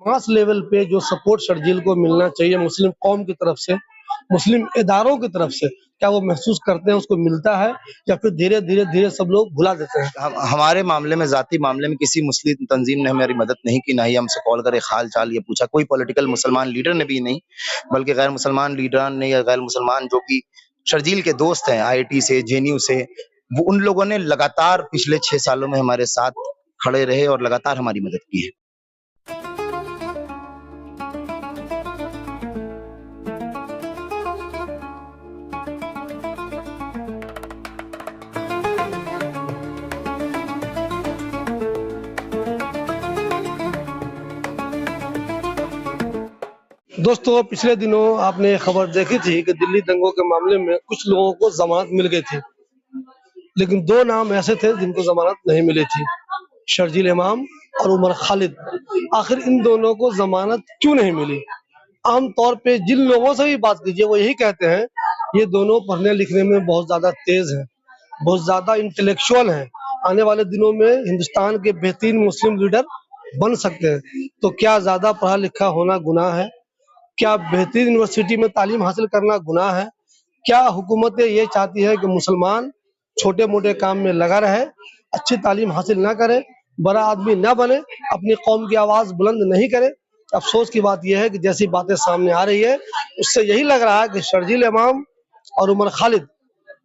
Mass level पे जो support Sharjeel को मिलना चाहिए मुस्लिम कौम की तरफ से, मुस्लिम इदारों की तरफ से, क्या वो महसूस करते हैं, उसको मिलता है या फिर धीरे-धीरे सब लोग भुला देते हैं? हमारे मामले में, ज़ाती मामले में किसी मुस्लिम तंज़ीम ने हमारी मदद नहीं की, ना ही हमसे कॉल करे हाल-चाल ये पूछा। कोई पॉलिटिकल मुसलमान लीडर ने भी नहीं, बल्कि गैर मुसलमान लीडरान ने या गैर मुसलमान जो कि शर्जील के दोस्त हैं आईआईटी से, जेएनयू से, वो उन लोगों ने लगातार पिछले 6 सालों में हमारे साथ खड़े रहे और लगातार हमारी मदद की है। दोस्तों, पिछले दिनों आपने ये खबर देखी थी कि दिल्ली दंगों के मामले में कुछ लोगों को ज़मानत मिल गई थी, लेकिन 2 नाम ऐसे थे जिनको ज़मानत नहीं मिली थी, शर्जील इमाम और उमर खालिद। आखिर इन दोनों को ज़मानत क्यों नहीं मिली? आम तौर पे जिन लोगों से भी बात कीजिए वो यही कहते हैं, ये दोनों पढ़ने लिखने में बहुत ज़्यादा तेज़ हैं, बहुत ज़्यादा इंटेलेक्चुअल हैं, आने वाले दिनों में हिंदुस्तान के बेहतरीन मुस्लिम लीडर बन सकते हैं। तो क्या ज़्यादा पढ़ा लिखा होना गुनाह है? क्या बेहतरीन यूनिवर्सिटी में तालीम हासिल करना गुनाह है? क्या हुकूमतें ये चाहती है कि मुसलमान छोटे-मोटे काम में लगा रहे, अच्छी तालीम हासिल ना करे, बड़ा आदमी ना बने, अपनी कौम की आवाज़ बुलंद नहीं करे? अफ़सोस की बात यह है कि जैसी बातें सामने आ रही है, उससे यही लग रहा है कि शर्जील इमाम और उमर खालिद,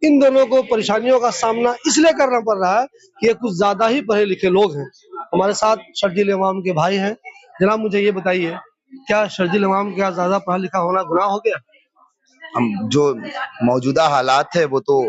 इन दोनों को परेशानियों का सामना इसलिए करना पड़ रहा है कि ये कुछ ज़्यादा ही पढ़े लिखे लोग हैं। हमारे साथ शर्जील इमाम के भाई हैं। जनाब, मुझे ये बताइए, क्या शर्जील इमाम का ज़्यादा पढ़ा लिखा होना गुनाह हो गया? हम जो मौजूदा हालात है वो तो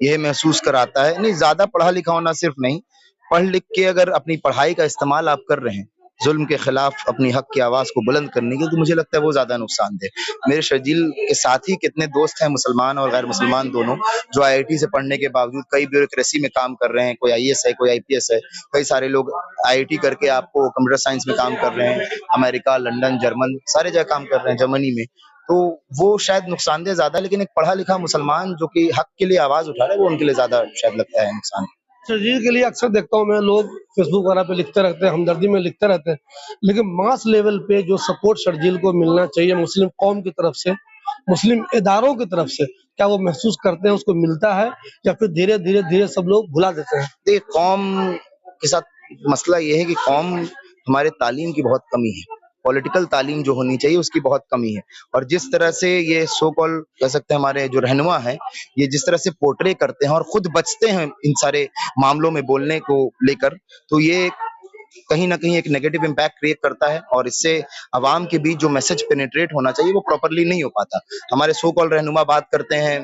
यही महसूस कराता है। नहीं, ज़्यादा पढ़ा लिखा होना सिर्फ नहीं, पढ़ लिख के अगर अपनी पढ़ाई का इस्तेमाल आप कर रहे हैं जुल्म के खिलाफ अपनी हक की आवाज़ को बुलंद करने के, तो मुझे लगता है वो ज़्यादा नुकसानदेह। मेरे शर्जील के साथ ही कितने दोस्त हैं मुसलमान और गैर मुसलमान दोनों, जो आईआईटी से पढ़ने के बावजूद कई ब्यूरोक्रेसी में काम कर रहे हैं, कोई आईएएस है, कोई आईपीएस है, कई सारे लोग आईआईटी करके आपको कंप्यूटर साइंस में काम कर रहे हैं, अमेरिका, लंदन, जर्मन सारे जगह काम कर रहे हैं, जर्मनी में। तो वो शायद नुकसानदेह ज़्यादा, लेकिन एक पढ़ा लिखा मुसलमान जो कि हक के लिए आवाज़ उठा रहा है, वो उनके लिए ज़्यादा शायद लगता है नुकसान। शर्जील के लिए अक्सर देखता हूँ मैं, लोग फेसबुक वगैरह पे लिखते रहते हैं, हमदर्दी में लिखते रहते हैं, लेकिन मास लेवल पे जो सपोर्ट शर्जील को मिलना चाहिए मुस्लिम कौम की तरफ से, मुस्लिम इदारों की तरफ से, क्या वो महसूस करते हैं, उसको मिलता है या फिर धीरे-धीरे सब लोग भुला देते हैं? देखिए, कौम के साथ मसला ये है कि कौम हमारे तालीम की बहुत कमी है। पॉलिटिकल तालीम जो होनी चाहिए उसकी बहुत कमी है, और जिस तरह से ये सो कॉल्ड कह सकते हैं हमारे जो रहनुमा हैं, ये जिस तरह से पोर्ट्रे करते हैं और खुद बचते हैं इन सारे मामलों में बोलने को लेकर, तो ये कहीं न कहीं एक नेगेटिव इम्पैक्ट क्रिएट करता है और इससे अवाम के बीच जो मैसेज पेनिट्रेट होना चाहिए वो प्रॉपर्ली नहीं हो पाता। हमारे सो कॉल्ड रहनुमा बात करते हैं,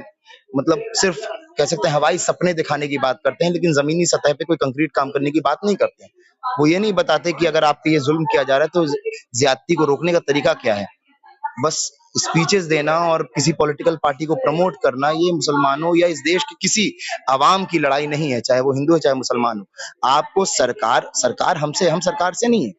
मतलब सिर्फ कह सकते हैं हवाई सपने दिखाने की बात करते हैं, लेकिन ज़मीनी सतह पे कोई कंक्रीट काम करने की बात नहीं करते हैं। वो ये नहीं बताते कि अगर आप पे ये ज़ुल्म किया जा रहा है तो ज़्यादती को रोकने का तरीका क्या है। बस स्पीचेस देना और किसी पॉलिटिकल पार्टी को प्रमोट करना, ये मुसलमानों या इस देश की किसी अवाम की लड़ाई नहीं है, चाहे वो हिंदू है चाहे मुसलमान हो। आपको सरकार हम सरकार से नहीं है,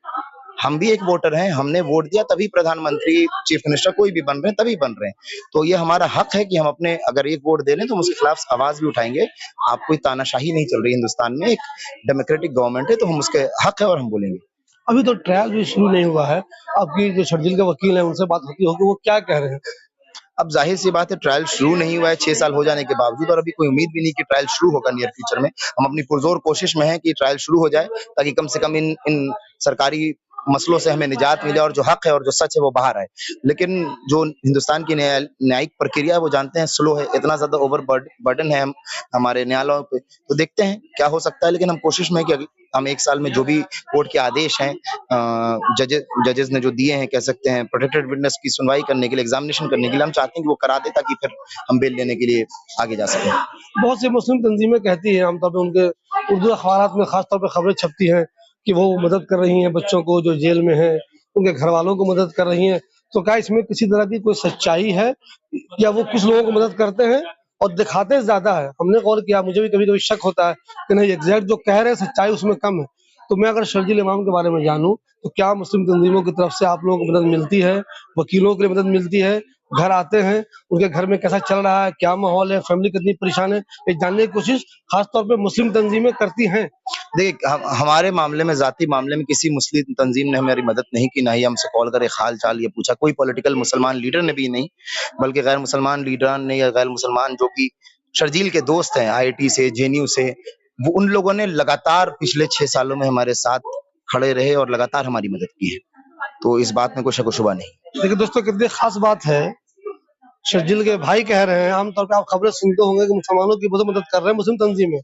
हम भी एक वोटर हैं, हमने वोट दिया तभी प्रधानमंत्री, चीफ मिनिस्टर कोई भी बन रहे हैं, तभी बन रहे हैं। तो ये हमारा हक है कि हम अपने अगर एक वोट दे रहे हैं तो हम उसके खिलाफ आवाज भी उठाएंगे। आप कोई तानाशाही नहीं चल रही हिंदुस्तान में, एक डेमोक्रेटिक गवर्नमेंट है, तो हम उसके हक है और हम बोलेंगे। अभी तो ट्रायल भी शुरू नहीं हुआ है। आपकी जो शर्जील के वकील हैं उनसे बात होती होगी, वो क्या कह रहे हैं? अब जाहिर सी बात है, ट्रायल शुरू नहीं हुआ है 6 साल हो जाने के बावजूद, और अभी कोई उम्मीद भी नहीं कि ट्रायल शुरू होगा नियर फ्यूचर में। हम अपनी पुरजोर कोशिश में हैं कि ट्रायल शुरू हो जाए, ताकि कम से कम इन सरकारी मसलों से हमें निजात मिले और जो हक है और जो सच है वो बाहर आए। लेकिन जो हिंदुस्तान की न्यायिक प्रक्रिया है वो जानते हैं स्लो है, इतना ज़्यादा बर्डन है हमारे न्यायालयों पे। तो देखते हैं क्या हो सकता है, लेकिन हम कोशिश में हैं कि हम 1 साल में जो भी कोर्ट के आदेश हैं, जजेस ने जो दिए हैं, कह सकते हैं प्रोटेक्टेड विटनेस की सुनवाई करने के लिए, एग्जामिनेशन करने के लिए, हम चाहते हैं कि वो करा दे, ताकि फिर हम बेल लेने के लिए आगे जा सकें। बहुत सी मुस्लिम तंजीमें कहती हैं, आमतौर पे उनके उर्दू अखबारात में खास तौर पे खबरें छपती हैं कि वो मदद कर रही हैं बच्चों को जो जेल में हैं, उनके घर वालों को मदद कर रही हैं। तो क्या इसमें किसी तरह की कोई सच्चाई है या वो कुछ लोगों को मदद करते हैं और दिखाते ज़्यादा है? हमने गौर किया, मुझे भी कभी-कभी शक होता है कि नहीं, एग्ज़ैक्ट जो कह रहे हैं सच्चाई उसमें कम है। तो मैं अगर शर्जील इमाम के बारे में जानूँ, तो क्या मुस्लिम तंजीमों की तरफ से आप लोगों को मदद मिलती है? वकीलों की मदद मिलती है? घर आते हैं, उनके घर में कैसा चल रहा है? क्या माहौल है? फैमिली कितनी परेशान है? ये जानने की कोशिश खास तौर पे मुस्लिम तंजीमें करती हैं। देखिए, हमारे मामले में, ज़ाती मामले में किसी मुस्लिम तंजीम ने हमारी मदद नहीं की, ना ही हमसे कॉल करे, हाल-चाल ये पूछा। कोई पॉलिटिकल मुसलमान लीडर ने भी नहीं, बल्कि गैर मुसलमान लीडरान ने या गैर मुसलमान जो कि शर्जील के दोस्त हैं आईआईटी से, जेएनयू से, वो उन लोगों ने लगातार पिछले 6 सालों में हमारे साथ खड़े रहे और लगातार हमारी मदद की है। तो इस बात में कोई शक व शुबा नहीं। देखिए दोस्तों, कितनी खास बात है, शर्जील के भाई कह रहे हैं, आमतौर पे आप खबरें सुनते होंगे कि मुसलमानों की बहुत मदद कर रहे हैं मुस्लिम तंजीमें,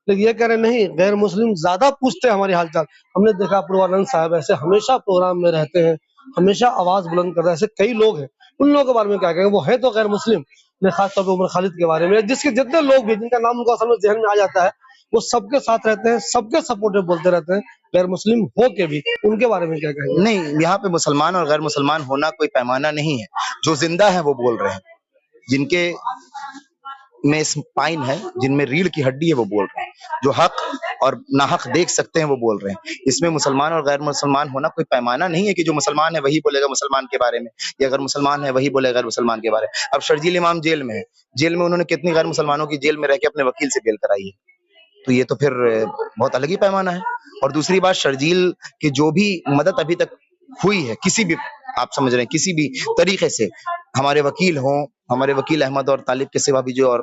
लेकिन ये कह रहे हैं नहीं, गैर मुस्लिम ज़्यादा पूछते हैं हमारी हाल-चाल। हमने देखा पूर्वानंद साहब ऐसे हमेशा प्रोग्राम में रहते हैं, हमेशा आवाज़ बुलंद कर रहे हैं, ऐसे कई लोग हैं। उन लोगों के बारे में क्या कहेंगे? वो हैं तो गैर मुस्लिम, लेकिन खास तौर पे उमर खालिद के बारे में, जिसके जितने लोग भी जिनका नाम उनको असल में ज़हन में आ जाता है, वो सबके साथ रहते हैं, सबके सपोर्ट में बोलते रहते हैं, गैर मुस्लिम हो के भी। उनके बारे में क्या कहेंगे? नहीं, यहाँ पे मुसलमान और गैर मुसलमान होना कोई पैमाना नहीं है। जो ज़िंदा है वो बोल रहे हैं। जिनके में स्पाइन है, जिनमें रीढ़ की हड्डी है, वो बोल रहे हैं। जो हक और नाहक देख सकते हैं वो बोल रहे हैं। इसमें मुसलमान और गैर मुसलमान होना कोई पैमाना नहीं है कि जो मुसलमान है वही बोलेगा मुसलमान के बारे में, या अगर मुसलमान है वही बोलेगा गैर मुसलमान के बारे में। अब शर्जील इमाम जेल में है, जेल में उन्होंने कितनी गैर मुसलमानों की जेल में रह के अपने वकील से बेल कराई है। तो ये तो फिर बहुत अलग ही पैमाना है। और दूसरी बात, शर्जील की जो भी मदद अभी तक हुई है, किसी भी, आप समझ रहे हैं, किसी भी तरीके से, हमारे वकील हों, हमारे वकील अहमद और तालिब के सिवा भी जो और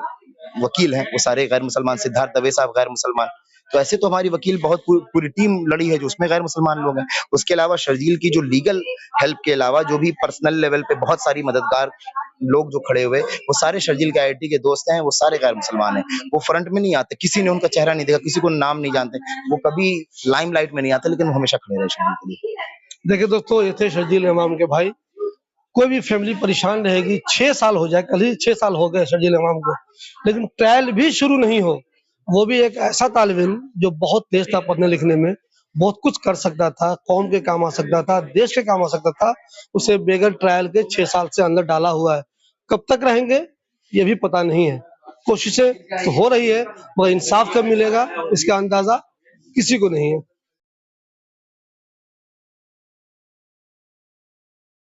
वकील हैं वो सारे गैर मुसलमान, सिद्धार्थ दवे साहब गैर मुसलमान। तो ऐसे तो हमारी वकील बहुत पूरी टीम लड़ी है जो उसमें गैर मुसलमान लोग हैं। उसके अलावा शर्जील की जो लीगल हेल्प के अलावा जो भी पर्सनल लेवल पे बहुत सारी मददगार लोग जो खड़े हुए, वो सारे शर्जील के आईआईटी के दोस्त हैं, वो सारे गैर मुसलमान हैं। वो फ्रंट में नहीं आते, किसी ने उनका चेहरा नहीं देखा, किसी को नाम नहीं जानते, वो कभी लाइमलाइट में नहीं आते, लेकिन वो हमेशा खड़े रहे शर्जील के लिए। देखिए दोस्तों, ये थे शर्जील इमाम के भाई। कोई भी फैमिली परेशान रहेगी, 6 साल हो जाए, कल ही 6 साल हो गए शर्जील इमाम को, लेकिन ट्रायल भी शुरू नहीं हो। वो भी एक ऐसा तालिब इल्म जो बहुत तेज था पढ़ने लिखने में, बहुत कुछ कर सकता था, कौम के काम आ सकता था, देश के काम आ सकता था, उसे बगैर ट्रायल के 6 साल से अंदर डाला हुआ है। कब तक रहेंगे ये भी पता नहीं है। कोशिशें तो हो रही है, मगर इंसाफ कब मिलेगा इसका अंदाजा किसी को नहीं है।